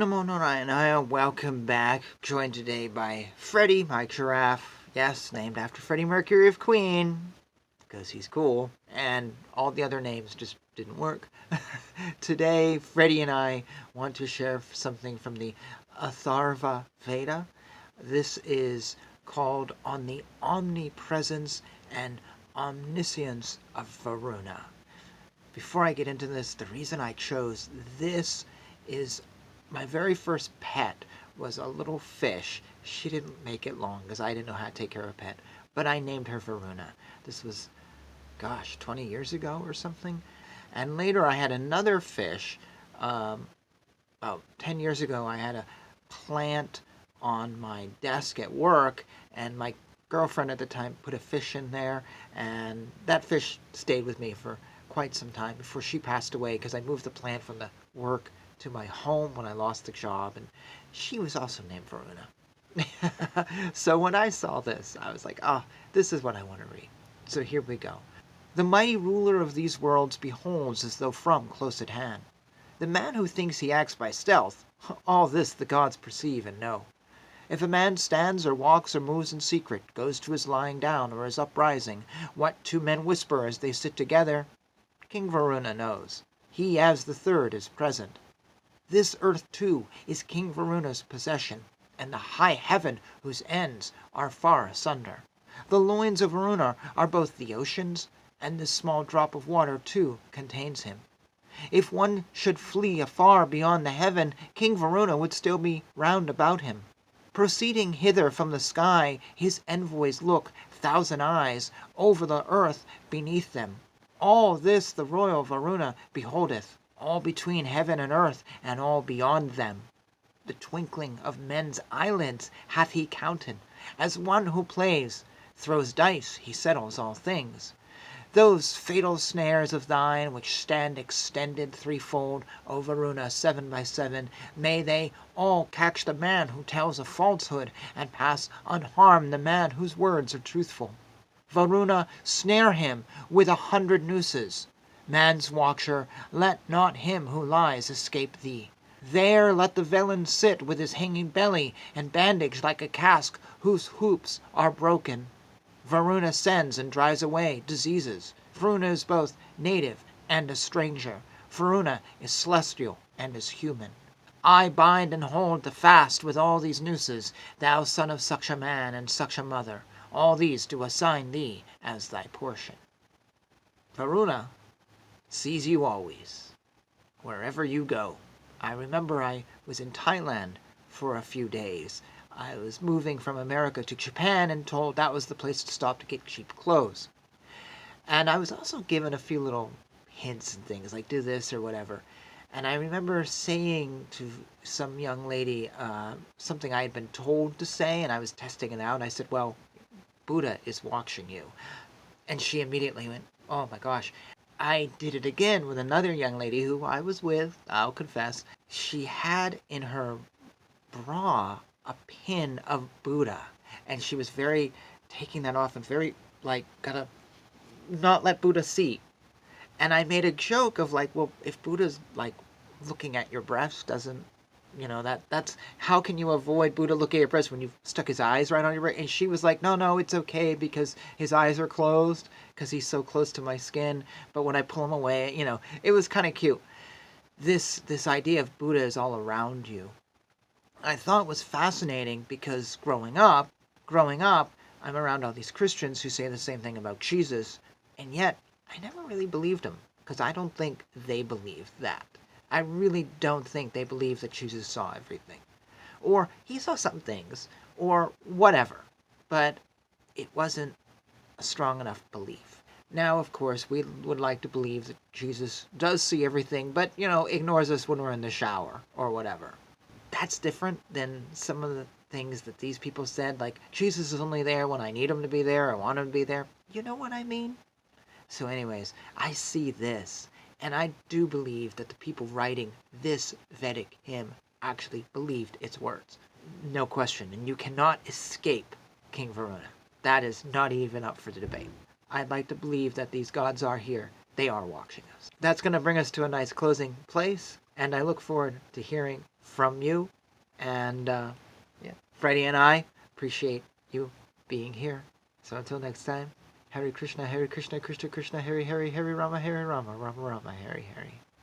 Om Namo Narayana, welcome back. Joined today by Freddie, my giraffe. Yes, named after Freddie Mercury of Queen, because he's cool. And all the other names just didn't work. Today, Freddie and I want to share something from the Atharva Veda. This is called On the Omnipresence and Omniscience of Varuna. Before I get into this, the reason I chose this is my very first pet was a little fish. She didn't make it long because I didn't know how to take care of a pet, but I named her Varuna. This was, 20 years ago or something. And later I had another fish. About 10 years ago, I had a plant on my desk at work, and my girlfriend at the time put a fish in there, and that fish stayed with me for quite some time before she passed away because I moved the plant from the work to my home when I lost the job, and she was also named Varuna. So when I saw this, I was like, this is what I want to read. So here we go. The mighty ruler of these worlds beholds as though from close at hand. The man who thinks he acts by stealth, all this the gods perceive and know. If a man stands or walks or moves in secret, goes to his lying down or his uprising, what two men whisper as they sit together, King Varuna knows. He as the third is present. This earth too is King Varuna's possession, and the high heaven whose ends are far asunder. The loins of Varuna are both the oceans, and this small drop of water too contains him. If one should flee afar beyond the heaven, King Varuna would still be round about him. Proceeding hither from the sky, his envoys look, thousand eyes, over the earth beneath them. All this the royal Varuna beholdeth, all between heaven and earth, and all beyond them. The twinkling of men's eyelids hath he counted, as one who plays, throws dice, he settles all things. Those fatal snares of thine, which stand extended threefold, O Varuna, 7 by 7, may they all catch the man who tells a falsehood, and pass unharmed the man whose words are truthful. Varuna, snare him with 100 nooses. Man's watcher, let not him who lies escape thee. There let the villain sit with his hanging belly, and bandaged like a cask whose hoops are broken. Varuna sends and drives away diseases. Varuna is both native and a stranger. Varuna is celestial and is human. I bind and hold the fast with all these nooses, thou son of such a man and such a mother. All these do assign thee as thy portion. Varuna sees you always, wherever you go. I remember I was in Thailand for a few days. I was moving from America to Japan and told that was the place to stop to get cheap clothes. And I was also given a few little hints and things, like do this or whatever. And I remember saying to some young lady something I had been told to say, and I was testing it out. And I said, well, Buddha is watching you. And she immediately went, oh my gosh. I did it again with another young lady who I was with, I'll confess. She had in her bra a pin of Buddha, and she was very taking that off and very gotta not let Buddha see. And I made a joke of well, if Buddha's looking at your breast, doesn't that's how can you avoid Buddha looking at your breast when you've stuck his eyes right on your breast? And she was like, no, it's okay because his eyes are closed because he's so close to my skin. But when I pull him away, it was kind of cute. This idea of Buddha is all around you. I thought was fascinating because growing up, I'm around all these Christians who say the same thing about Jesus, and yet I never really believed them because I don't think they believe that. I really don't think they believe that Jesus saw everything. Or he saw some things, or whatever. But it wasn't a strong enough belief. Now, of course, we would like to believe that Jesus does see everything, but, ignores us when we're in the shower, or whatever. That's different than some of the things that these people said, like, Jesus is only there when I need him to be there, I want him to be there. You know what I mean? So anyways, I see this. And I do believe that the people writing this Vedic hymn actually believed its words. No question. And you cannot escape King Varuna. That is not even up for the debate. I'd like to believe that these gods are here. They are watching us. That's going to bring us to a nice closing place. And I look forward to hearing from you. And Freddie and I appreciate you being here. So until next time, Hare Krishna, Krishna Krishna, Hare Hare, Hare Rama, Rama Rama, Hare Hare.